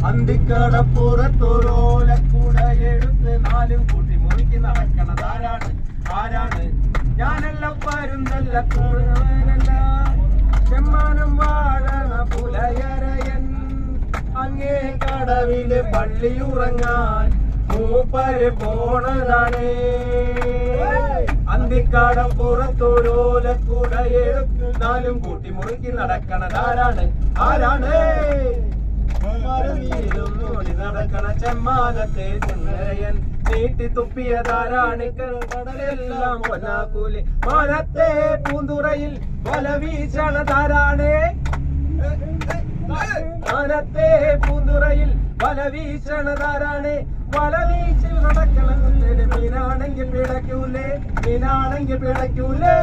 അന്തിക്കടപ്പുറത്തൊരോലക്കൂട എടുത്ത് നാലും കൂട്ടി മുറുക്കി നടക്കണതാരാണ്? ആരാണ്? ഞാനല്ല പരുന്തല്ല കൂടവനല്ല ചെമ്മാനം വാഴണ പുലയരയൻ അങ്ങേ കടവില് പള്ളിയുറങ്ങാൻ മൂപ്പര് പോണതാണ്. അന്തിക്കടപ്പുറത്തൊരോലക്കൂട എടുത്ത് നാലും കൂട്ടി മുറുക്കി നടക്കണതാരാണ്? ആരാണ്? നടക്കണ ചെമ്മാനത്തെ സുന്ദരയൻ നീട്ടി തുപ്പിയതാരാണ്? കടലെല്ലാം പൊന്നാക്കൂലി മാനത്തെ പൂന്തുറയിൽ വല വീശണതാരാണ്? മാനത്തെ പൂന്തുറയിൽ വല വീശണതാരാണ്? വല വീശി നടക്കണ മീനാണെങ്കിൽ പിടയ്ക്കൂലേ? മീനാണെങ്കിൽ പിടയ്ക്കൂലേ?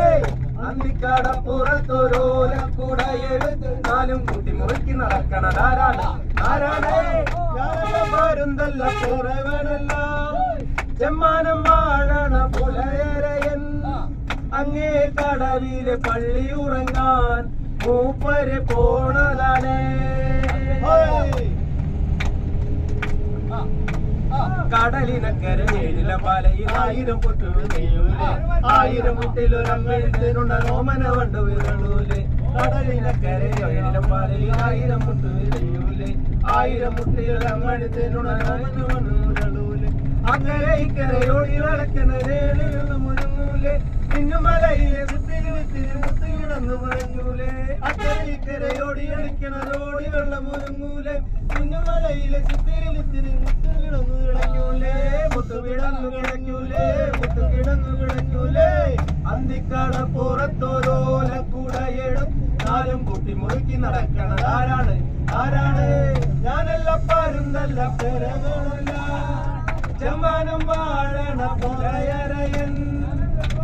അന്തിക്കടപ്പുറത്തൊരോലക്കൂട എടുത്ത് നാലും കൂട്ടി മുറുക്കി നടക്കണതാരാണ്? ആരാണ്? പരുന്തല്ല കുറവനല്ല ചെമ്മാനം വാഴണ പുലയരയൻ അങ്ങേ കടവില് പള്ളിയുറങ്ങാൻ മൂപ്പര് പോണതാണ്. കടലിനക്കര ഏഴില പലയിൽ 1000 പൊട്ടു നെയ്യൂലേ 1000 മുട്ടിലൊരങ്ങഴുത്തിനുള്ള ഓമന വണ്ടു വിരളൂലേ. കടലിനക്കര ഏഴില പലയിൽ 1000 പൊട്ടു നെയ്യൂലേ 1000 മുട്ടിലൊരങ്ങഴുത്തിനുള്ള ഓമന വണ്ടു വിരളൂലേ. അക്കരെ ഇക്കരയോടി നടക്കണേളിയുള്ള മുരുങ്ങൂലേ മിന്നുമലയിലെ വിത്തിരി വിത്തിരി മുത്തിയിടന്നു പറഞ്ഞൂലേ. അക്കരെ ഇക്കരയോടി അടിക്കണതോടി വെള്ളം മുരുങ്ങൂലേ മിന്നുമലയിലെ ചിത്തിരി വിത്തിരി മുത്തുകിടന്നു കിടക്കൂലേ. മുത്തുകിടന്നു കിടക്കൂലേ മുത്തുകിടന്നു കിടക്കൂലേ. അന്തിക്കടപ്പുറത്തൊരോലക്കൂട എടുത്ത് നാലും കൂട്ടി മുറുക്കി നടക്കണതാരാണ്? ആരാണ്? ഞാനല്ല പരുന്തല്ല പെരകളല്ല ചെമ്മാനം വാഴണ പുലയരയൻ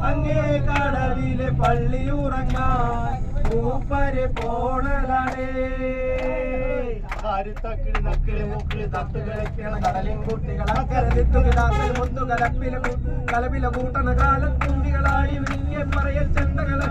അങ്ങേ കടവിലെ പള്ളിയുറങ്ങാൻ മൂപ്പര് പോണതാണ്. തക്കിളി നക്കിളി മൂക്കിളി തട്ടുകളിക്കണ കടലിൻ കുട്ടികളാ കരലിത്തുകിലാത്തൽ മുത്തുകലപ്പിലെ കലപില കൂട്ടണ കാലത്തുണ്ടികളായി വിളിക്കെ പറയൽ ചെണ്ടകളെ